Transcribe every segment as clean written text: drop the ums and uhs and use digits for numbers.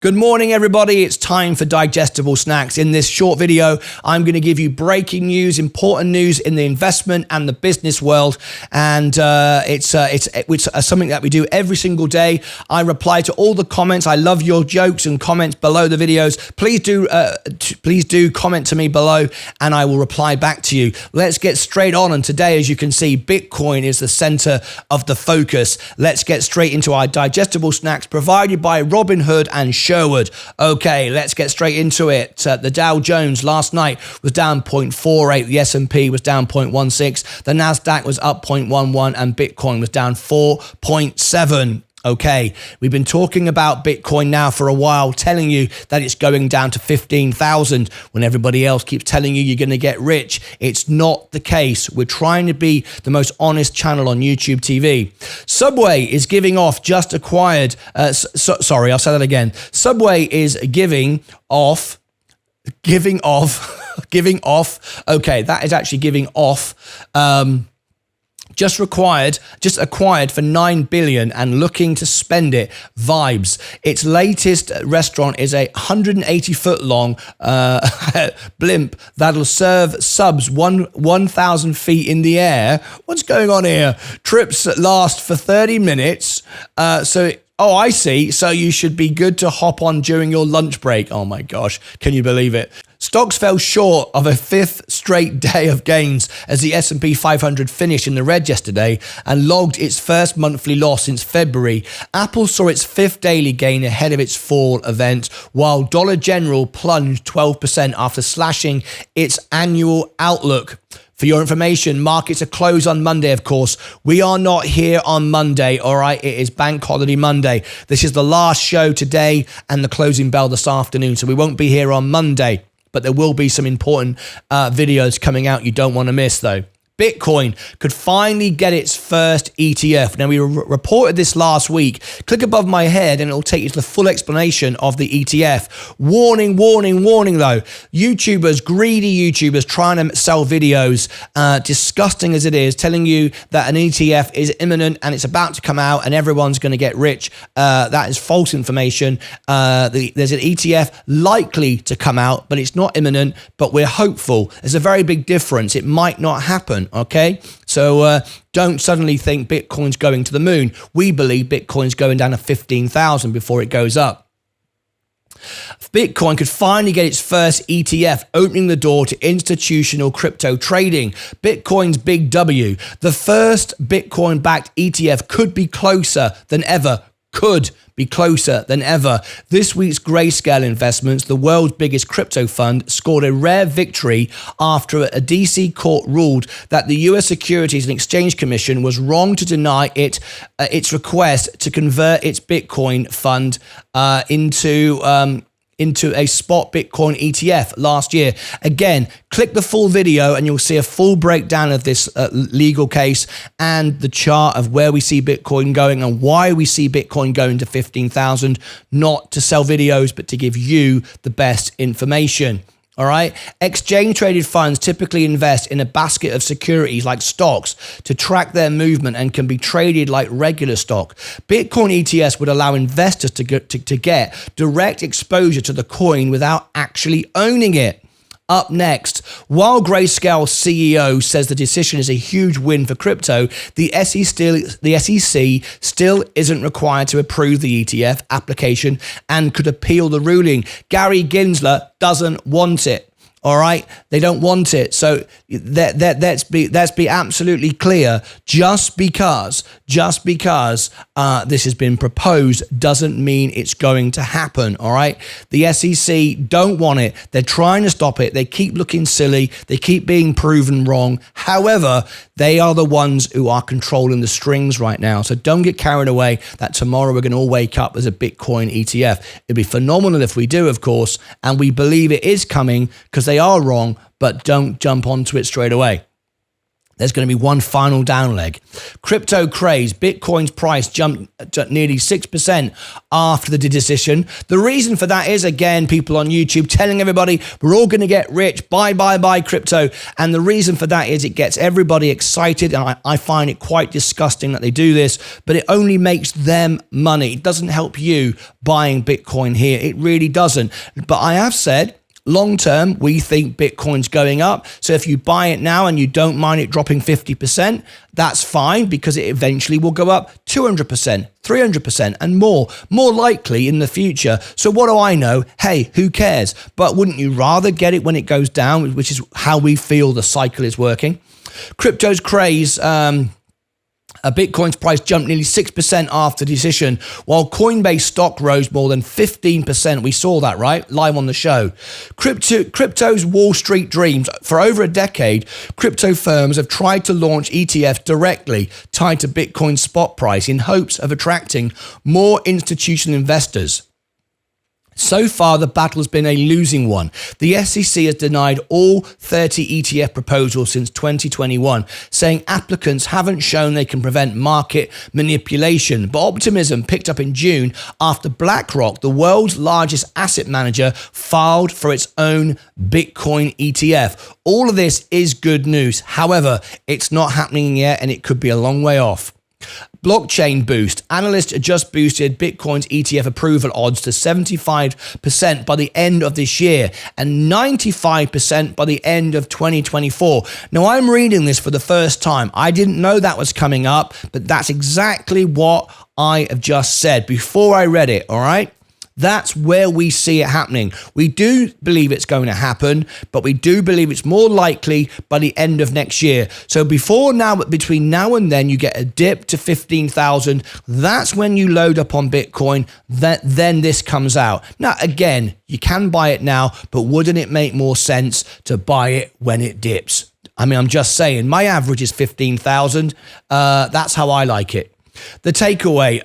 Good morning, everybody. It's time for digestible snacks. In this short video, I'm going to give you breaking news, important news in the investment and the business world, and it's something that we do every single day. I reply to all the comments. I love your jokes and comments below the videos. Please do comment to me below, and I will reply back to you. Let's get straight on. And today, as you can see, Bitcoin is the center of the focus. Let's get straight into our digestible snacks provided by Robinhood and Sherwood. Okay, let's get straight into it. The Dow Jones last night was down 0.48. The S&P was down 0.16. The Nasdaq was up 0.11, and Bitcoin was down 4.7. Okay, we've been talking about Bitcoin now for a while, telling you that it's going down to 15,000 when everybody else keeps telling you you're going to get rich. It's not the case. We're trying to be the most honest channel on YouTube TV. Subway is giving off just acquired. Sorry, I'll say that again. Subway is giving off. Okay, that is actually giving off. Just acquired for $9 billion and looking to spend it. Vibes. Its latest restaurant is a 180-foot long blimp that'll serve subs 1,000 feet in the air. What's going on here? Trips last for 30 minutes. Oh, I see. So you should be good to hop on during your lunch break. Oh my gosh, can you believe it? Stocks fell short of a fifth straight day of gains as the S&P 500 finished in the red yesterday and logged its first monthly loss since February. Apple saw its fifth daily gain ahead of its fall event, while Dollar General plunged 12% after slashing its annual outlook. For your information, markets are closed on Monday, of course. We are not here on Monday, all right? It is Bank Holiday Monday. This is the last show today and the closing bell this afternoon, so we won't be here on Monday, but there will be some important videos coming out you don't want to miss, though. Bitcoin could finally get its first ETF. Now, we reported this last week. Click above my head and it'll take you to the full explanation of the ETF. Warning, warning, warning, though. YouTubers, greedy YouTubers trying to sell videos, disgusting as it is, telling you that an ETF is imminent and it's about to come out and everyone's going to get rich. That is false information. There's an ETF likely to come out, but it's not imminent, but we're hopeful. There's a very big difference. It might not happen. Okay, so don't suddenly think Bitcoin's going to the moon. We believe Bitcoin's going down to 15,000 before it goes up. Bitcoin could finally get its first ETF, opening the door to institutional crypto trading. Bitcoin's big W. The first Bitcoin-backed ETF could be closer than ever. This week's Grayscale Investments, the world's biggest crypto fund, scored a rare victory after a DC court ruled that the US Securities and Exchange Commission was wrong to deny its request to convert its Bitcoin fund into a spot Bitcoin ETF last year. Again, click the full video and you'll see a full breakdown of this legal case and the chart of where we see Bitcoin going and why we see Bitcoin going to 15,000, not to sell videos, but to give you the best information. All right. Exchange traded funds typically invest in a basket of securities like stocks to track their movement and can be traded like regular stock. Bitcoin ETFs would allow investors to get direct exposure to the coin without actually owning it. Up next, while Grayscale CEO says the decision is a huge win for crypto, the SEC still isn't required to approve the ETF application and could appeal the ruling. Gary Gensler doesn't want it. All right, they don't want it. So let's be absolutely clear. Just because this has been proposed doesn't mean it's going to happen. All right, the SEC don't want it. They're trying to stop it. They keep looking silly. They keep being proven wrong. However, they are the ones who are controlling the strings right now. So don't get carried away that tomorrow we're going to all wake up as a Bitcoin ETF. It'd be phenomenal if we do, of course, and we believe it is coming because they are wrong, but don't jump onto it straight away. There's going to be one final down leg. Crypto craze. Bitcoin's price jumped nearly 6% after the decision. The reason for that is, again, people on YouTube telling everybody we're all going to get rich, buy crypto. And the reason for that is it gets everybody excited. And I find it quite disgusting that they do this, but it only makes them money. It doesn't help you buying Bitcoin here. It really doesn't. But I have said, long term, we think Bitcoin's going up. So if you buy it now and you don't mind it dropping 50%, that's fine, because it eventually will go up 200%, 300% and more likely in the future. So what do I know? Hey, who cares? But wouldn't you rather get it when it goes down, which is how we feel the cycle is working? Crypto's craze. Bitcoin's price jumped nearly 6% after the decision, while Coinbase stock rose more than 15%. We saw that, right? Live on the show. Crypto's Wall Street dreams. For over a decade, crypto firms have tried to launch ETFs directly tied to Bitcoin's spot price in hopes of attracting more institutional investors. So far, the battle has been a losing one. The SEC has denied all 30 ETF proposals since 2021, saying applicants haven't shown they can prevent market manipulation. But optimism picked up in June after BlackRock, the world's largest asset manager, filed for its own Bitcoin ETF. All of this is good news. However, it's not happening yet, and it could be a long way off. Blockchain boost. Analysts just boosted Bitcoin's ETF approval odds to 75% by the end of this year and 95% by the end of 2024. Now, I'm reading this for the first time. I didn't know that was coming up, but that's exactly what I have just said before I read it, all right? That's where we see it happening. We do believe it's going to happen, but we do believe it's more likely by the end of next year. So between now and then, you get a dip to 15,000. That's when you load up on Bitcoin. Then this comes out. Now, again, you can buy it now, but wouldn't it make more sense to buy it when it dips? I mean, I'm just saying, my average is 15,000. That's how I like it. The takeaway,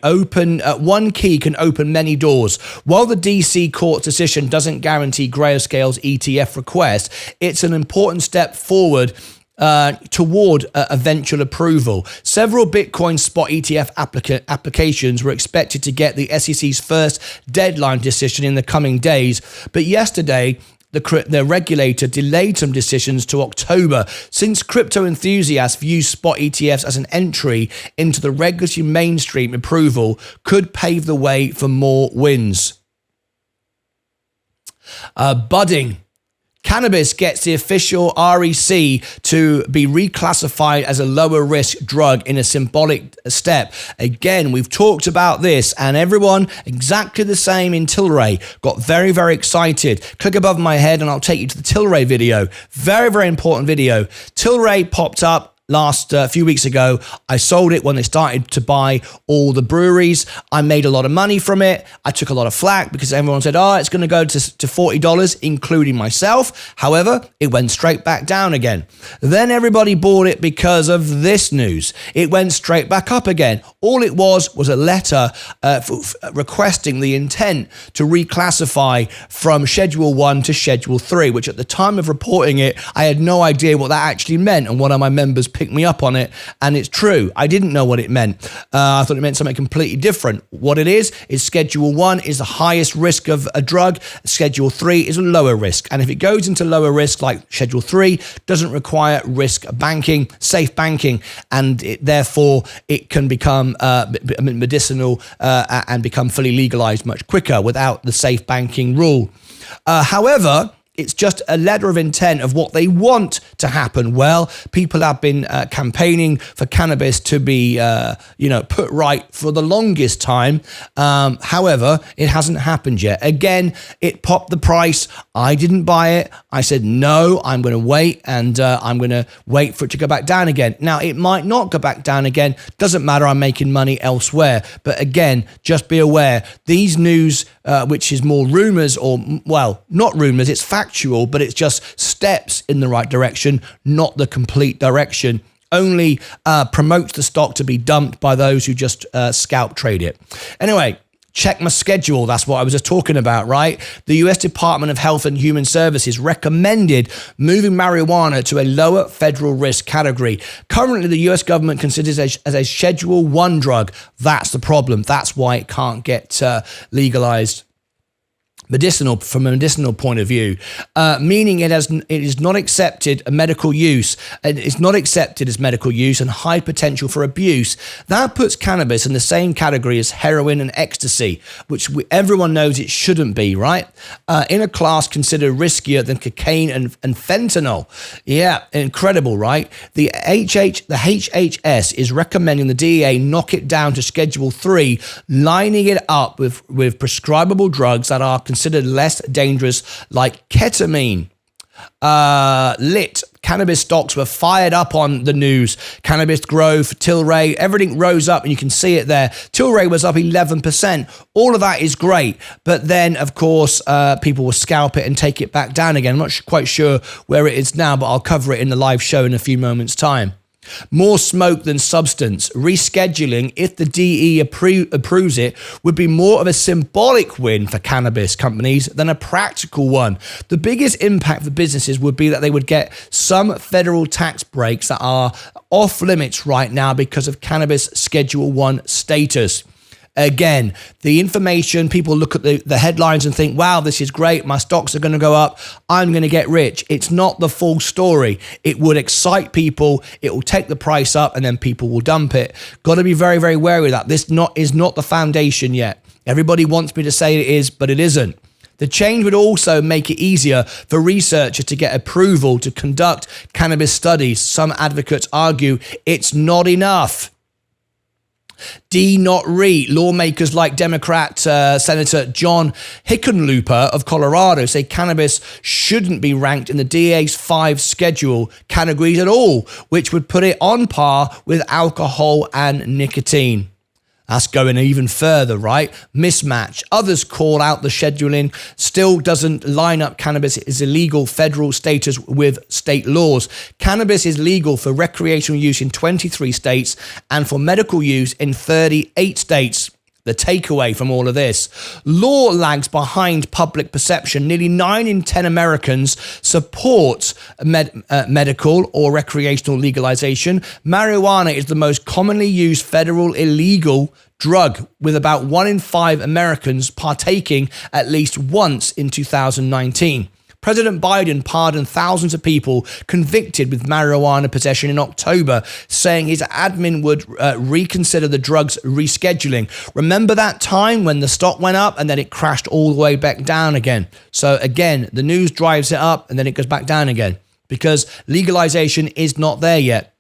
one key can open many doors. While the DC court's decision doesn't guarantee Grayscale's ETF request, it's an important step forward toward eventual approval. Several Bitcoin spot ETF applications were expected to get the SEC's first deadline decision in the coming days, but yesterday, the regulator delayed some decisions to October, since crypto enthusiasts view spot ETFs as an entry into the regulatory mainstream. Approval could pave the way for more wins. Budding. Cannabis gets the official REC to be reclassified as a lower risk drug in a symbolic step. Again, we've talked about this, and everyone exactly the same in Tilray got very, very excited. Click above my head and I'll take you to the Tilray video. Very, very important video. Tilray popped up a few weeks ago. I sold it when they started to buy all the breweries. I made a lot of money from it. I took a lot of flack because everyone said, it's going to go to $40, including myself. However, it went straight back down again. Then everybody bought it because of this news. It went straight back up again. All it was a letter requesting the intent to reclassify from Schedule 1 to Schedule 3, which at the time of reporting it, I had no idea what that actually meant, and one of my members picked me up on it, and it's true. I didn't know what it meant. I thought it meant something completely different. What it is Schedule 1 is the highest risk of a drug. Schedule 3 is a lower risk. And if it goes into lower risk, like Schedule 3, doesn't require risk banking, safe banking, and therefore it can become medicinal and become fully legalized much quicker without the safe banking rule. However, it's just a letter of intent of what they want to happen. Well, people have been campaigning for cannabis to be, put right for the longest time. However, it hasn't happened yet. Again, it popped the price. I didn't buy it. I said, no, I'm going to wait, and I'm going to wait for it to go back down again. Now, it might not go back down again. Doesn't matter. I'm making money elsewhere. But again, just be aware, these news, which is more rumors not rumors, it's factual, but it's just steps in the right direction, not the complete direction. Only promotes the stock to be dumped by those who just scalp trade it. Anyway, Check my schedule. That's what I was just talking about, right? The US Department of Health and Human Services recommended moving marijuana to a lower federal risk category. Currently, the US government considers it as a Schedule 1 drug. That's the problem. That's why it can't get legalized. From a medicinal point of view, meaning it is not accepted a medical use. It is not accepted as medical use and high potential for abuse. That puts cannabis in the same category as heroin and ecstasy, which everyone knows it shouldn't be, right? In a class considered riskier than cocaine and fentanyl. Yeah, incredible, right? The HHS is recommending the DEA knock it down to Schedule 3, lining it up with prescribable drugs that are considered less dangerous, like ketamine. Cannabis stocks were fired up on the news. Cannabis growth, Tilray, everything rose up, and you can see it there. Tilray was up 11%. All of that is great, but then of course people will scalp it and take it back down again. I'm not quite sure where it is now, but I'll cover it in the live show in a few moments' time. More smoke than substance. Rescheduling, if the DE approves it, would be more of a symbolic win for cannabis companies than a practical one. The biggest impact for businesses would be that they would get some federal tax breaks that are off limits right now because of cannabis Schedule 1 status. Again, the information, people look at the headlines and think, wow, this is great. My stocks are going to go up. I'm going to get rich. It's not the full story. It would excite people. It will take the price up and then people will dump it. Got to be very, very wary of that. This is not the foundation yet. Everybody wants me to say it is, but it isn't. The change would also make it easier for researchers to get approval to conduct cannabis studies. Some advocates argue it's not enough. Lawmakers like Democrat Senator John Hickenlooper of Colorado say cannabis shouldn't be ranked in the DEA's 5 schedule categories at all, which would put it on par with alcohol and nicotine. That's going even further, right? Mismatch. Others call out the scheduling still doesn't line up cannabis is illegal federal status with state laws. Cannabis is legal for recreational use in 23 states and for medical use in 38 states. The takeaway from all of this: law lags behind public perception. Nearly 9 in 10 Americans support medical or recreational legalization. Marijuana is the most commonly used federal illegal drug, with about 1 in 5 Americans partaking at least once in 2019. President Biden pardoned thousands of people convicted with marijuana possession in October, saying his admin would reconsider the drug's rescheduling. Remember that time when the stock went up and then it crashed all the way back down again? So again, the news drives it up and then it goes back down again because legalization is not there yet.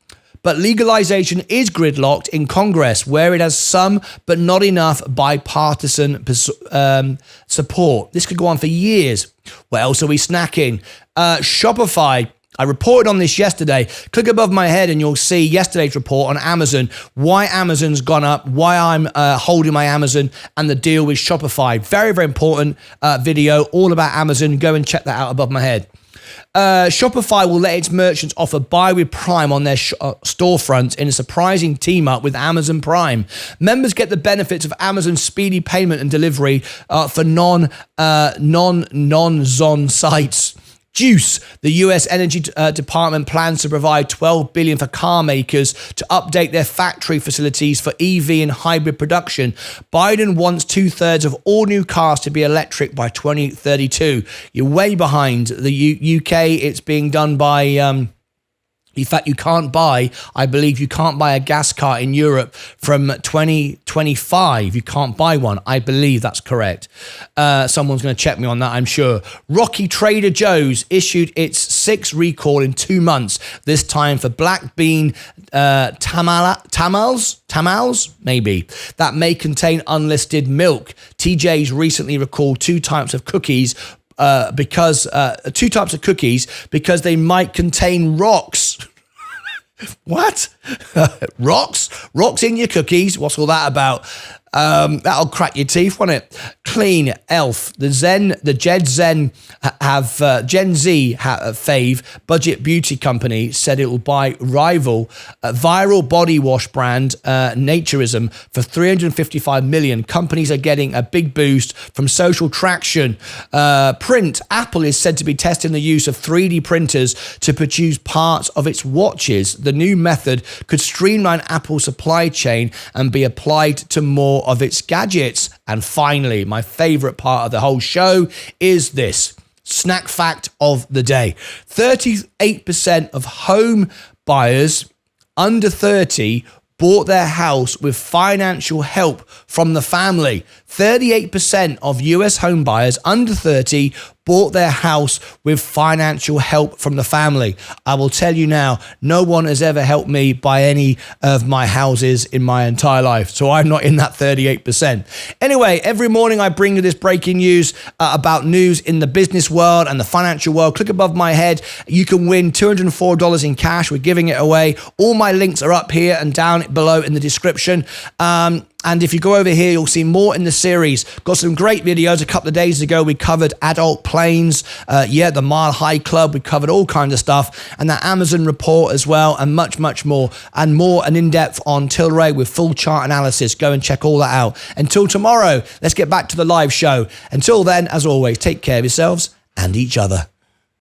But legalization is gridlocked in Congress, where it has some but not enough bipartisan support. This could go on for years. What else are we snacking? Shopify. I reported on this yesterday. Click above my head and you'll see yesterday's report on Amazon, why Amazon's gone up, why I'm holding my Amazon, and the deal with Shopify. Very, very important video all about Amazon. Go and check that out above my head. Shopify will let its merchants offer Buy with Prime on their storefronts in a surprising team up with Amazon Prime. Members get the benefits of Amazon's speedy payment and delivery for non-Zon sites. Juice. The US Energy Department plans to provide $12 billion for car makers to update their factory facilities for EV and hybrid production. Biden wants 2/3 of all new cars to be electric by 2032. You're way behind. The UK, it's being done by... In fact, you can't buy a gas car in Europe from 2025. You can't buy one. I believe that's correct. Someone's going to check me on that, I'm sure. Rocky Trader Joe's issued its 6th recall in 2 months, this time for black bean tamales, maybe, that may contain unlisted milk. TJ's recently recalled 2 types of cookies because they might contain rocks. What? Rocks in your cookies? What's all that about? That'll crack your teeth, won't it? Clean, Elf, the Gen Z fave budget beauty company said it will buy rival viral body wash brand Naturism for $355 million. Companies are getting a big boost from social traction. Print, Apple is said to be testing the use of 3D printers to produce parts of its watches. The new method could streamline Apple's supply chain and be applied to more of its gadgets. And finally, my favorite part of the whole show is this snack fact of the day. 38% of home buyers under 30 bought their house with financial help from the family. 38% of US home buyers under 30 bought their house with financial help from the family. I will tell you now, no one has ever helped me buy any of my houses in my entire life, so I'm not in that 38%. Anyway, every morning I bring you this breaking news about news in the business world and the financial world. Click above my head. You can win $204 in cash. We're giving it away. All my links are up here and down below in the description. And if you go over here, you'll see more in the series. Got some great videos. A couple of days ago, we covered adult planes. The Mile High Club. We covered all kinds of stuff. And that Amazon report as well, and much, much more. And in-depth on Tilray with full chart analysis. Go and check all that out. Until tomorrow, let's get back to the live show. Until then, as always, take care of yourselves and each other.